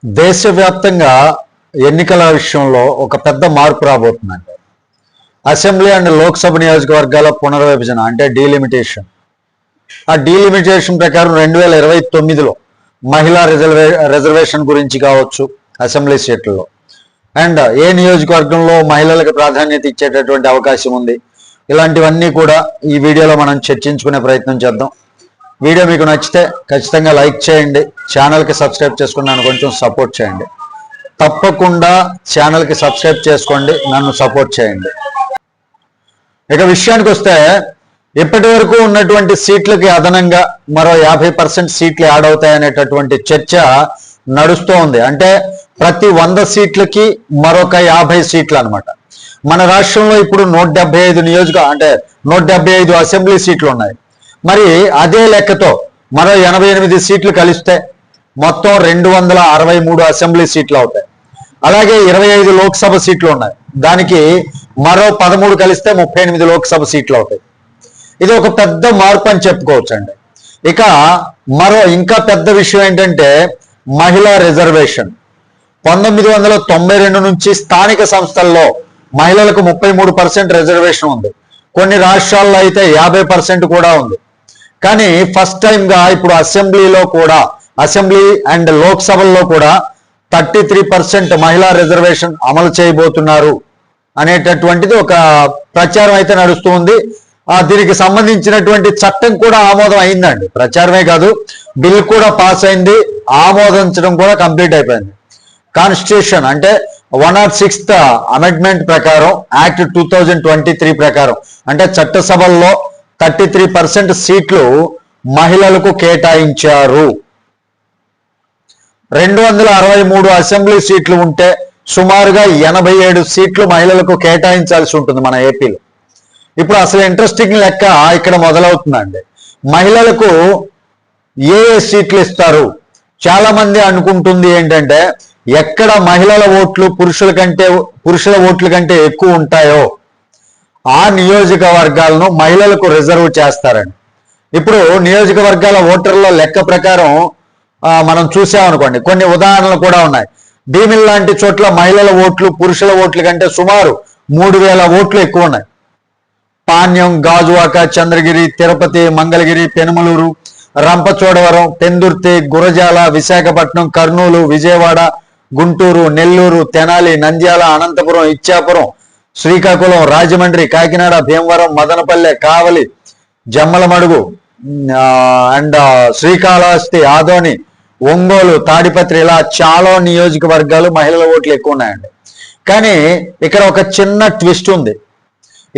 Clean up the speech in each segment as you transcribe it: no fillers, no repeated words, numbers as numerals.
దేశవ్యాప్తంగా ఎన్నికల విషయంలో ఒక పెద్ద మార్పు రాబోతుందండి. అసెంబ్లీ అండ్ లోక్సభ నియోజకవర్గాల పునర్విభజన అంటే డీలిమిటేషన్. ఆ డీలిమిటేషన్ ప్రకారం 2029లో మహిళా రిజర్వేషన్ గురించి కావచ్చు అసెంబ్లీ సీట్లలో, అండ్ ఏ నియోజకవర్గంలో మహిళలకు ప్రాధాన్యత ఇచ్చేటటువంటి అవకాశం ఉంది, ఇలాంటివన్నీ కూడా ఈ వీడియోలో మనం చర్చించుకునే ప్రయత్నం చేద్దాం. వీడియో మీకు నచ్చితే ఖచ్చితంగా లైక్ చేయండి, ఛానల్కి సబ్స్క్రైబ్ చేసుకుని కొంచెం సపోర్ట్ చేయండి. తప్పకుండా ఛానల్కి సబ్స్క్రైబ్ చేసుకోండి, నన్ను సపోర్ట్ చేయండి. ఇక విషయానికి వస్తే, ఇప్పటి వరకు ఉన్నటువంటి సీట్లకి అదనంగా మరో 50% సీట్లు యాడ్ అవుతాయనేటటువంటి చర్చ నడుస్తూ ఉంది. అంటే ప్రతి 100 సీట్లకి మరొక 50 సీట్లు అనమాట. మన రాష్ట్రంలో ఇప్పుడు 175 అసెంబ్లీ సీట్లు ఉన్నాయి. మరి అదే లెక్కతో మరో 88 సీట్లు కలిస్తే మొత్తం 263 అసెంబ్లీ సీట్లు అవుతాయి. అలాగే 25 లోక్సభ సీట్లు ఉన్నాయి, దానికి మరో 13 కలిస్తే 38 లోక్సభ సీట్లు అవుతాయి. ఇది ఒక పెద్ద మార్పు అని చెప్పుకోవచ్చండి. ఇక ఇంకా పెద్ద విషయం ఏంటంటే మహిళా రిజర్వేషన్. 1992 నుంచి స్థానిక సంస్థల్లో మహిళలకు 33% రిజర్వేషన్ ఉంది. కొన్ని రాష్ట్రాల్లో అయితే 50% కూడా ఉంది. కానీ ఫస్ట్ టైంగా ఇప్పుడు అసెంబ్లీ అండ్ లోక్సభల్లో కూడా 33% మహిళా రిజర్వేషన్ అమలు చేయబోతున్నారు అనేటటువంటిది ఒక ప్రచారం అయితే నడుస్తూ ఉంది. దీనికి సంబంధించినటువంటి చట్టం కూడా ఆమోదం అయిందండి. ప్రచారమే కాదు, బిల్ కూడా పాస్ అయింది, ఆమోదించడం కూడా కంప్లీట్ అయిపోయింది. కాన్స్టిట్యూషన్ అంటే 106th అమెండ్మెంట్ ప్రకారం, యాక్ట్ 2023 ప్రకారం అంటే చట్టసభల్లో 33% సీట్లు మహిళలకు కేటాయించారు. 263 అసెంబ్లీ సీట్లు ఉంటే సుమారుగా 87 సీట్లు మహిళలకు కేటాయించాల్సి ఉంటుంది మన ఏపీలో. ఇప్పుడు అసలు ఇంట్రెస్టింగ్ లెక్క ఇక్కడ మొదలవుతుందండి. మహిళలకు ఏ సీట్లు ఇస్తారు? చాలా మంది అనుకుంటుంది ఏంటంటే, ఎక్కడ మహిళల ఓట్లు పురుషుల ఓట్ల కంటే ఎక్కువ ఉంటాయో ఆ నియోజకవర్గాలను మహిళలకు రిజర్వ్ చేస్తారని. ఇప్పుడు నియోజకవర్గాల ఓటర్ల లెక్క ప్రకారం మనం చూసామనుకోండి, కొన్ని ఉదాహరణలు కూడా ఉన్నాయి. భీమిల్ లాంటి చోట్ల మహిళల ఓట్లు పురుషుల ఓట్ల కంటే సుమారు 3000 ఓట్లు ఎక్కువ ఉన్నాయి. పాణ్యం, గాజువాక, చంద్రగిరి, తిరుపతి, మంగళగిరి, పెనుమలూరు, రంపచోడవరం, పెందుర్తి, గురజాల, విశాఖపట్నం, కర్నూలు, విజయవాడ, గుంటూరు, నెల్లూరు, తెనాలి, నంద్యాల, అనంతపురం, ఇచ్చాపురం, శ్రీకాకుళం, రాజమండ్రి, కాకినాడ, భీమవరం, మదనపల్లె, కావలి, జమ్మలమడుగు అండ్ శ్రీకాళహస్తి, ఆదోని, ఒంగోలు, తాడిపత్రి, ఇలా చాలా నియోజకవర్గాలు మహిళల ఓట్లు ఎక్కువ ఉన్నాయండి. కానీ ఇక్కడ ఒక చిన్న ట్విస్ట్ ఉంది.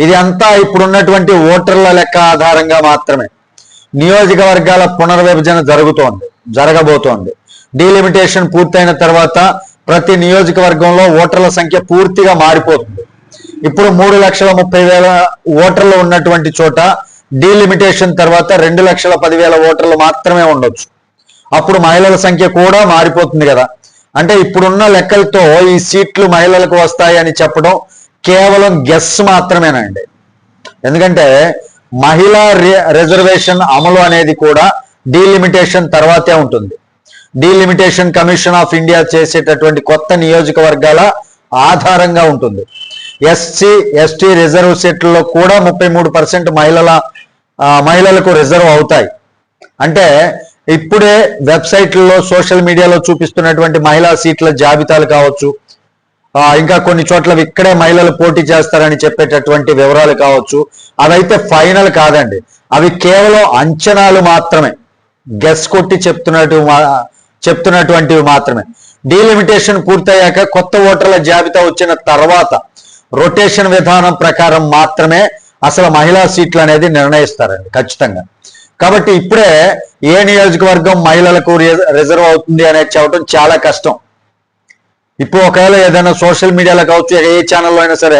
ఇది అంతా ఇప్పుడున్నటువంటి ఓటర్ల లెక్క ఆధారంగా మాత్రమే. నియోజకవర్గాల పునర్విభజన జరగబోతోంది. డీలిమిటేషన్ పూర్తయిన తర్వాత ప్రతి నియోజకవర్గంలో ఓటర్ల సంఖ్య పూర్తిగా మారిపోతుంది. ఇప్పుడు 3,30,000 ఓటర్లు ఉన్నటువంటి చోట డీలిమిటేషన్ తర్వాత 2,10,000 ఓటర్లు మాత్రమే ఉండొచ్చు. అప్పుడు మహిళల సంఖ్య కూడా మారిపోతుంది కదా. అంటే ఇప్పుడున్న లెక్కలతో ఈ సీట్లు మహిళలకు వస్తాయి అని చెప్పడం కేవలం గెస్ మాత్రమేనండి. ఎందుకంటే మహిళా రిజర్వేషన్ అమలు అనేది కూడా డీలిమిటేషన్ తర్వాతే ఉంటుంది. డీలిమిటేషన్ కమిషన్ ఆఫ్ ఇండియా చేసేటటువంటి కొత్త నియోజకవర్గాల ఆధారంగా ఉంటుంది. ఎస్సీ ఎస్టీ రిజర్వ్ సీట్లలో కూడా 33% మహిళలకు రిజర్వ్ అవుతాయి. అంటే ఇప్పుడే వెబ్సైట్లలో సోషల్ మీడియాలో చూపిస్తున్నటువంటి మహిళా సీట్ల జాబితాలు కావచ్చు, ఇంకా కొన్ని చోట్ల ఇక్కడే మహిళలు పోటీ చేస్తారని చెప్పేటటువంటి వివరాలు కావచ్చు, అవైతే ఫైనల్ కాదండి. అవి కేవలం అంచనాలు మాత్రమే, గెస్ కొట్టి చెప్తున్నటువంటివి మాత్రమే. డీలిమిటేషన్ పూర్తయ్యాక కొత్త ఓటర్ల జాబితా వచ్చిన తర్వాత రొటేషన్ విధానం ప్రకారం మాత్రమే అసలు మహిళా సీట్లు అనేది నిర్ణయిస్తారండి ఖచ్చితంగా. కాబట్టి ఇప్పుడే ఏ నియోజకవర్గం మహిళలకు రిజర్వ్ అవుతుంది అనేది చెప్పడం చాలా కష్టం. ఇప్పుడు ఒకవేళ ఏదైనా సోషల్ మీడియాలో కావచ్చు, ఏ ఛానల్లో అయినా సరే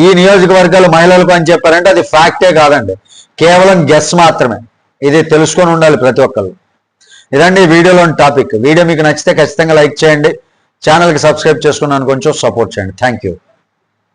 ఈ నియోజకవర్గాలు మహిళలకు అని చెప్పారంటే అది ఫ్యాక్టే కాదండి, కేవలం గెస్ మాత్రమే. ఇది తెలుసుకొని ఉండాలి ప్రతి ఒక్కరు. ఇదండి వీడియోలోని టాపిక్. వీడియో మీకు నచ్చితే ఖచ్చితంగా లైక్ చేయండి, ఛానల్కి సబ్స్క్రైబ్ చేసుకున్నాను కొంచెం సపోర్ట్ చేయండి. Thank you.